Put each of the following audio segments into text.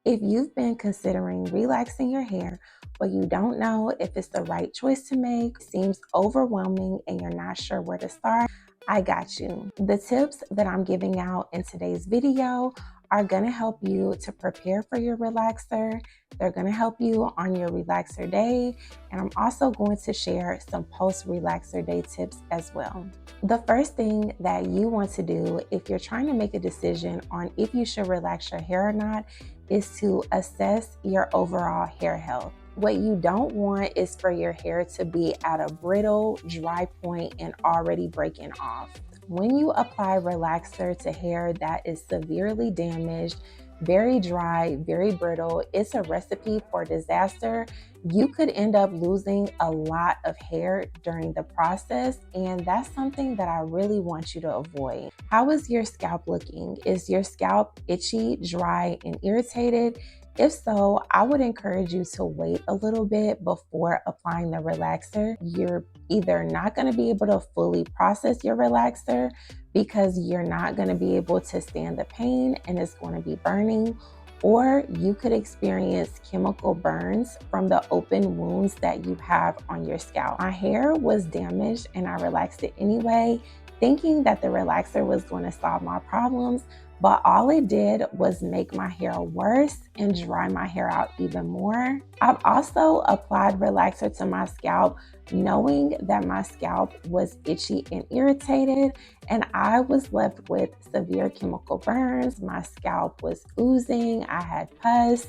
If you've been considering relaxing your hair, but you don't know if it's the right choice to make, seems overwhelming, and you're not sure where to start, I got you. The tips that I'm giving out in today's video are going to help you to prepare for your relaxer. They're going to help you on your relaxer day. And I'm also going to share some post-relaxer day tips as well. The first thing that you want to do if you're trying to make a decision on if you should relax your hair or not is to assess your overall hair health. What you don't want is for your hair to be at a brittle, dry point and already breaking off. When you apply relaxer to hair that is severely damaged, very dry, very brittle, it's a recipe for disaster. You could end up losing a lot of hair during the process, and that's something that I really want you to avoid. How is your scalp looking? Is your scalp itchy, dry, and irritated? If so, I would encourage you to wait a little bit before applying the relaxer. You're either not going to be able to fully process your relaxer because you're not going to be able to stand the pain and it's going to be burning, or you could experience chemical burns from the open wounds that you have on your scalp. My hair was damaged and I relaxed it anyway, thinking that the relaxer was going to solve my problems, but all it did was make my hair worse and dry my hair out even more. I've also applied relaxer to my scalp knowing that my scalp was itchy and irritated, and I was left with severe chemical burns. My scalp was oozing, I had pus.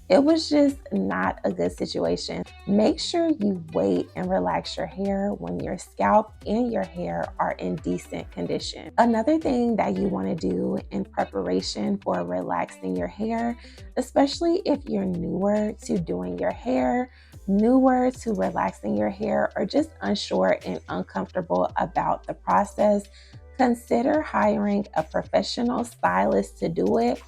It was just not a good situation. Make sure you wait and relax your hair when your scalp and your hair are in decent condition. Another thing that you want to do in preparation for relaxing your hair, especially if you're newer to doing your hair, newer to relaxing your hair, or just unsure and uncomfortable about the process, consider hiring a professional stylist to do it,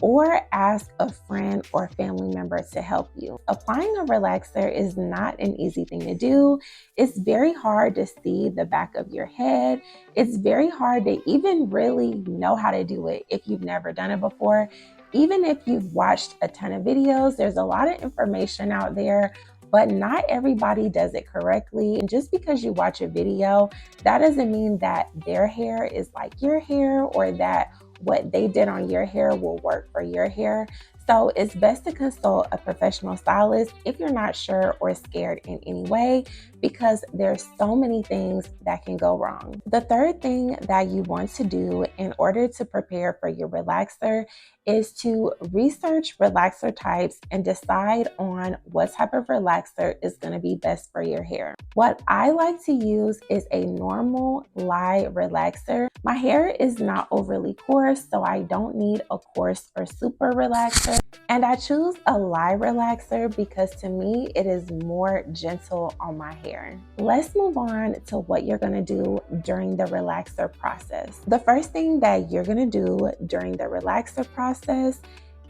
or ask a friend or family member to help you. Applying a relaxer is not an easy thing to do. It's very hard to see the back of your head. It's very hard to even really know how to do it if you've never done it before. Even if you've watched a ton of videos, there's a lot of information out there, but not everybody does it correctly. And just because you watch a video, that doesn't mean that their hair is like your hair or that what they did on your hair will work for your hair. So it's best to consult a professional stylist if you're not sure or scared in any way, because there's so many things that can go wrong. The third thing that you want to do in order to prepare for your relaxer is to research relaxer types and decide on what type of relaxer is going to be best for your hair. What I like to use is a normal lye relaxer. My hair is not overly coarse, so I don't need a coarse or super relaxer. And I choose a lye relaxer because to me, it is more gentle on my hair. Let's move on to what you're gonna do during the relaxer process. The first thing that you're gonna do during the relaxer process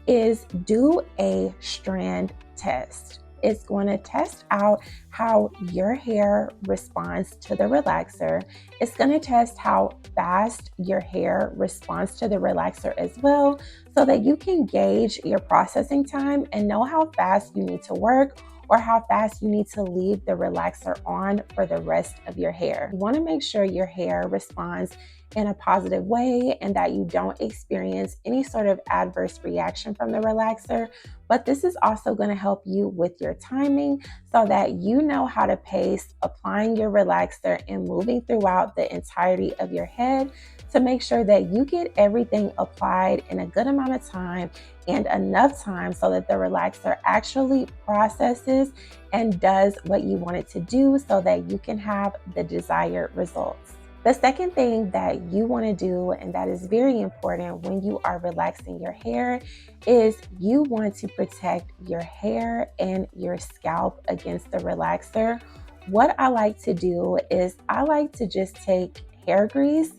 is do a strand test. It's going to test out how your hair responds to the relaxer. It's going to test how fast your hair responds to the relaxer as well, so that you can gauge your processing time and know how fast you need to work or how fast you need to leave the relaxer on for the rest of your hair. You want to make sure your hair responds in a positive way and that you don't experience any sort of adverse reaction from the relaxer. But this is also going to help you with your timing so that you know how to pace applying your relaxer and moving throughout the entirety of your head to make sure that you get everything applied in a good amount of time and enough time so that the relaxer actually processes and does what you want it to do so that you can have the desired results. The second thing that you want to do, and that is very important when you are relaxing your hair, is you want to protect your hair and your scalp against the relaxer. What I like to do is I like to just take hair grease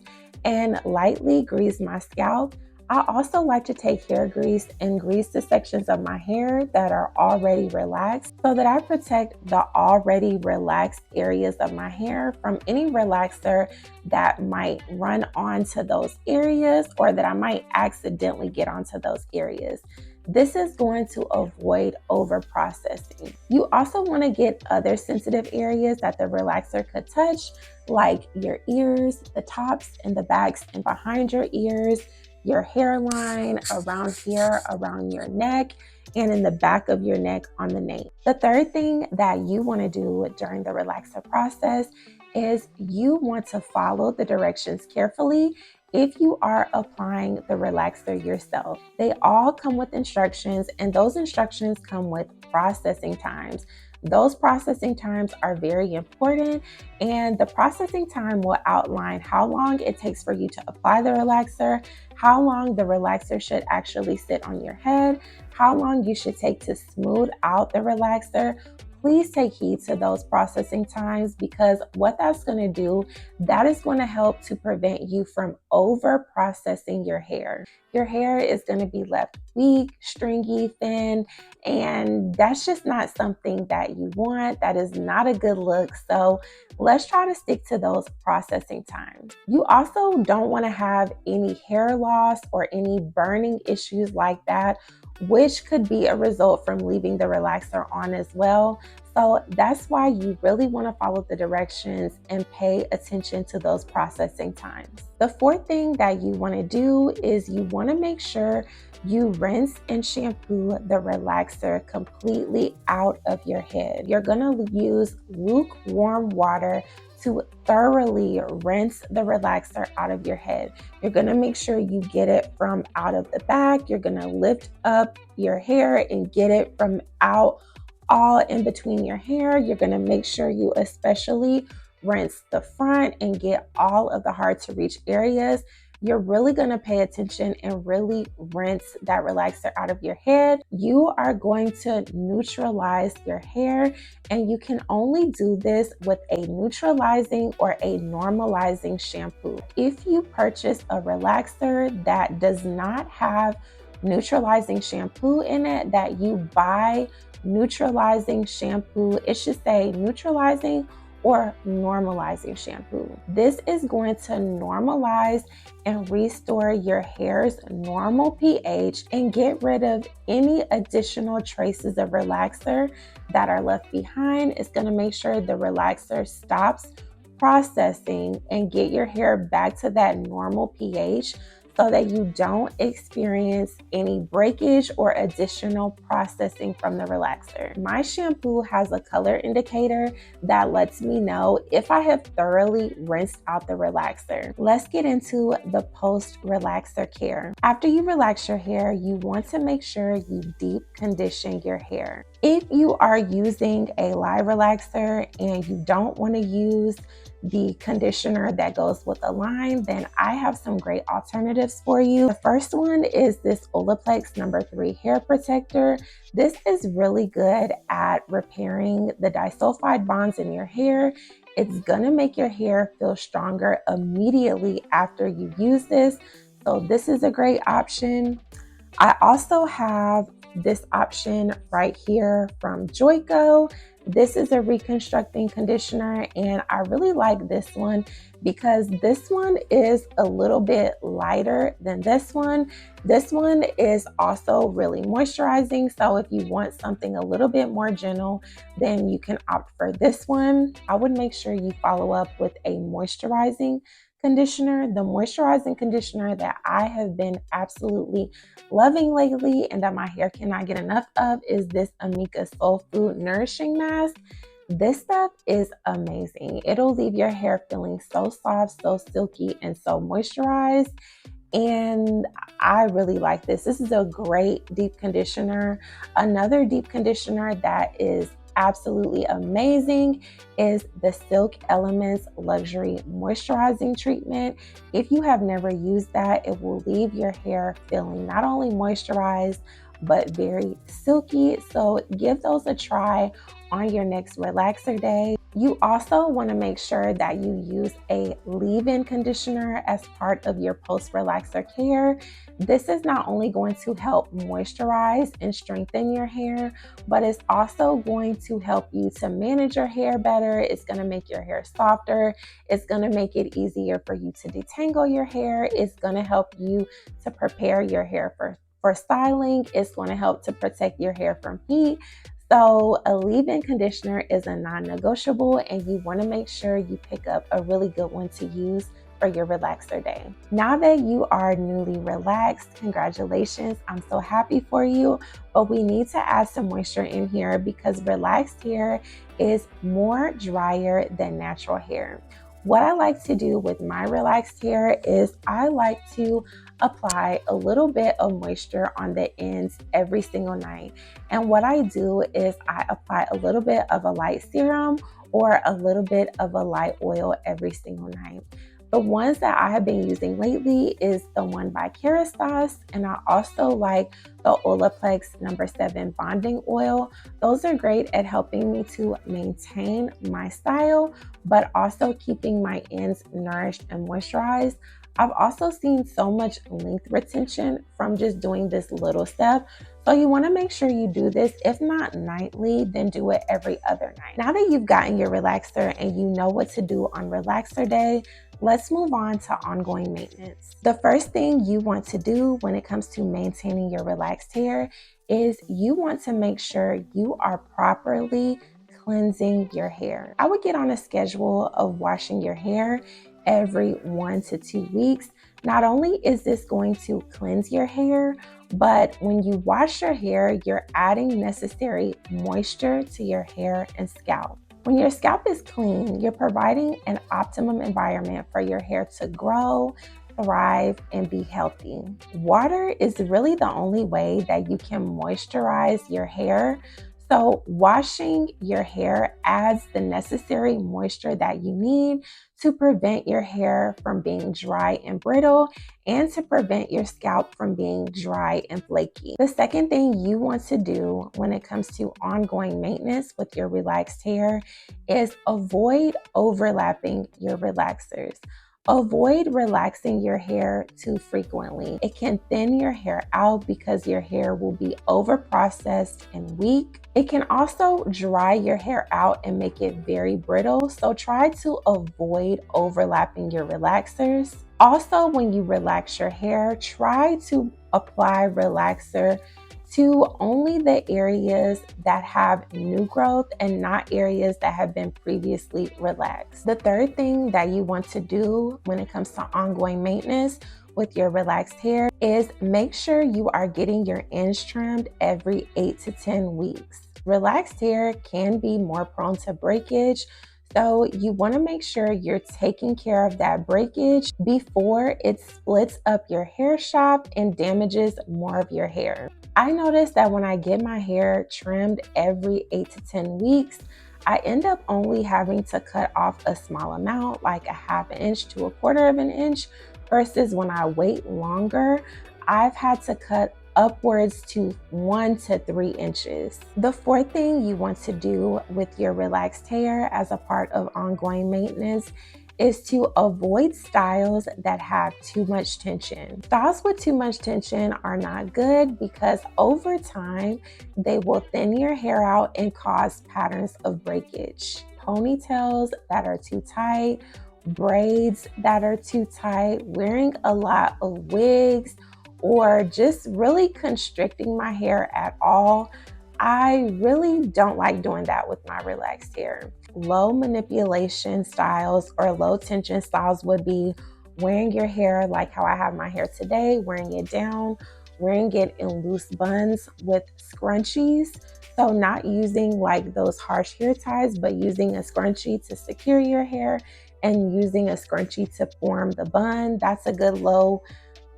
and lightly grease my scalp. I also like to take hair grease and grease the sections of my hair that are already relaxed so that I protect the already relaxed areas of my hair from any relaxer that might run onto those areas or that I might accidentally get onto those areas. This is going to avoid over processing. You also want to get other sensitive areas that the relaxer could touch, like your ears, the tops and the backs and behind your ears, your hairline, around here, around your neck, and in the back of your neck on the nape. The third thing that you want to do during the relaxer process is you want to follow the directions carefully if you are applying the relaxer yourself. They all come with instructions, and those instructions come with processing times. Those processing times are very important, and the processing time will outline how long it takes for you to apply the relaxer, how long the relaxer should actually sit on your head, how long you should take to smooth out the relaxer. Please take heed to those processing times, because what that's going to do, that is going to help to prevent you from over processing your hair. Your hair is going to be left weak, stringy, thin, and that's just not something that you want. That is not a good look. So let's try to stick to those processing times. You also don't want to have any hair loss or any burning issues like that, which could be a result from leaving the relaxer on as well. So that's why you really want to follow the directions and pay attention to those processing times. The fourth thing that you want to do is you want to make sure you rinse and shampoo the relaxer completely out of your head. You're going to use lukewarm water to thoroughly rinse the relaxer out of your head. You're going to make sure you get it from out of the back. You're going to lift up your hair and get it from out all in between your hair. You're going to make sure you especially rinse the front and get all of the hard to reach areas. You're really going to pay attention and really rinse that relaxer out of your head. You are going to neutralize your hair, and you can only do this with a neutralizing or a normalizing shampoo. If you purchase a relaxer that does not have neutralizing shampoo in it, that you buy neutralizing shampoo, it should say neutralizing or normalizing shampoo. This is going to normalize and restore your hair's normal pH and get rid of any additional traces of relaxer that are left behind. It's going to make sure the relaxer stops processing and get your hair back to that normal pH, so that you don't experience any breakage or additional processing from the relaxer. My shampoo has a color indicator that lets me know if I have thoroughly rinsed out the relaxer. Let's get into the post-relaxer care. After you relax your hair, you want to make sure you deep condition your hair. If you are using a live relaxer and you don't want to use the conditioner that goes with the line, then I have some great alternatives for you. The first one is this Olaplex No. 3 hair protector. This is really good at repairing the disulfide bonds in your hair. It's gonna make your hair feel stronger immediately after you use this. So this is a great option. I also have this option right here from Joico. This is a reconstructing conditioner, and I really like this one because this one is a little bit lighter than this one. This one is also really moisturizing, so if you want something a little bit more gentle, then you can opt for this one. I would make sure you follow up with a moisturizing conditioner. The moisturizing conditioner that I have been absolutely loving lately and that my hair cannot get enough of is this Amika Soul Food Nourishing Mask. This stuff is amazing. It'll leave your hair feeling so soft, so silky, and so moisturized. And I really like this. This is a great deep conditioner. Another deep conditioner that is absolutely amazing is the Silk Elements Luxury Moisturizing Treatment. If you have never used that, it will leave your hair feeling not only moisturized, but very silky. So give those a try on your next relaxer day. You also want to make sure that you use a leave-in conditioner as part of your post-relaxer care. This is not only going to help moisturize and strengthen your hair, but it's also going to help you to manage your hair better. It's going to make your hair softer. It's going to make it easier for you to detangle your hair. It's going to help you to prepare your hair for For styling, it's going to help to protect your hair from heat. So a leave-in conditioner is a non-negotiable, and you want to make sure you pick up a really good one to use for your relaxer day. Now that you are newly relaxed, congratulations. I'm so happy for you, but we need to add some moisture in here because relaxed hair is more drier than natural hair. What I like to do with my relaxed hair is I like to apply a little bit of moisture on the ends every single night. And what I do is I apply a little bit of a light serum or a little bit of a light oil every single night. The ones that I have been using lately is the one by Kerastase, and I also like the Olaplex number 7 bonding oil. Those are great at helping me to maintain my style, but also keeping my ends nourished and moisturized. I've also seen so much length retention from just doing this little step. So you want to make sure you do this. If not nightly, then do it every other night. Now that you've gotten your relaxer and you know what to do on relaxer day, let's move on to ongoing maintenance. The first thing you want to do when it comes to maintaining your relaxed hair is you want to make sure you are properly cleansing your hair. I would get on a schedule of washing your hair every 1 to 2 weeks. Not only is this going to cleanse your hair, but when you wash your hair, you're adding necessary moisture to your hair and scalp. When your scalp is clean, you're providing an optimum environment for your hair to grow, thrive, and be healthy. Water is really the only way that you can moisturize your hair. So washing your hair adds the necessary moisture that you need to prevent your hair from being dry and brittle and to prevent your scalp from being dry and flaky. The second thing you want to do when it comes to ongoing maintenance with your relaxed hair is avoid overlapping your relaxers. Avoid relaxing your hair too frequently. It can thin your hair out because your hair will be over-processed and weak. It can also dry your hair out and make it very brittle, so try to avoid overlapping your relaxers. Also, when you relax your hair, try to apply relaxer to only the areas that have new growth and not areas that have been previously relaxed. The third thing that you want to do when it comes to ongoing maintenance with your relaxed hair is make sure you are getting your ends trimmed every 8 to 10 weeks. Relaxed hair can be more prone to breakage, so you want to make sure you're taking care of that breakage before it splits up your hair shaft and damages more of your hair. I noticed that when I get my hair trimmed every 8 to 10 weeks, I end up only having to cut off a small amount, like a ½ inch to a ¼ inch, versus when I wait longer, I've had to cut upwards to 1 to 3 inches. The fourth thing you want to do with your relaxed hair as a part of ongoing maintenance is to avoid styles that have too much tension. Styles with too much tension are not good because over time, they will thin your hair out and cause patterns of breakage. Ponytails that are too tight, braids that are too tight, wearing a lot of wigs, or just really constricting my hair at all. I really don't like doing that with my relaxed hair. Low manipulation styles or low tension styles would be wearing your hair like how I have my hair today, wearing it down, wearing it in loose buns with scrunchies. So not using like those harsh hair ties, but using a scrunchie to secure your hair and using a scrunchie to form the bun. That's a good low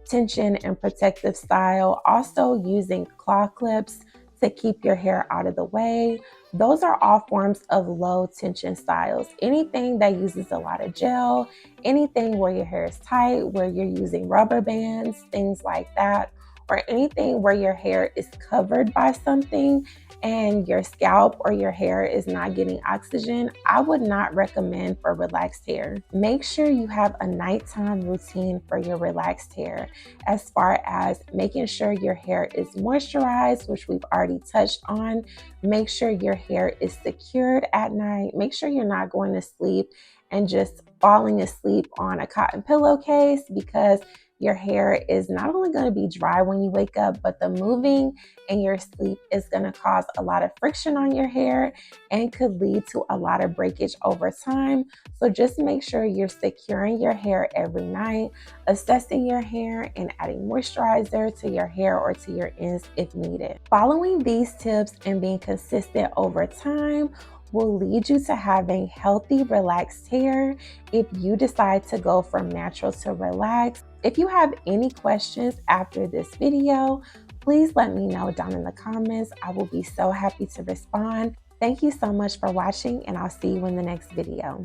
tension and protective style. Also using claw clips to keep your hair out of the way. Those are all forms of low tension styles. Anything that uses a lot of gel, anything where your hair is tight, where you're using rubber bands, things like that, or anything where your hair is covered by something and your scalp or your hair is not getting oxygen, I would not recommend for relaxed hair. Make sure you have a nighttime routine for your relaxed hair, as far as making sure your hair is moisturized, which we've already touched on. Make sure your hair is secured at night. Make sure you're not going to sleep and just falling asleep on a cotton pillowcase, because your hair is not only going to be dry when you wake up, but the moving in your sleep is going to cause a lot of friction on your hair and could lead to a lot of breakage over time. So just make sure you're securing your hair every night, assessing your hair, and adding moisturizer to your hair or to your ends if needed. Following these tips and being consistent over time will lead you to having healthy, relaxed hair if you decide to go from natural to relaxed. If you have any questions after this video, please let me know down in the comments. I will be so happy to respond. Thank you so much for watching, and I'll see you in the next video.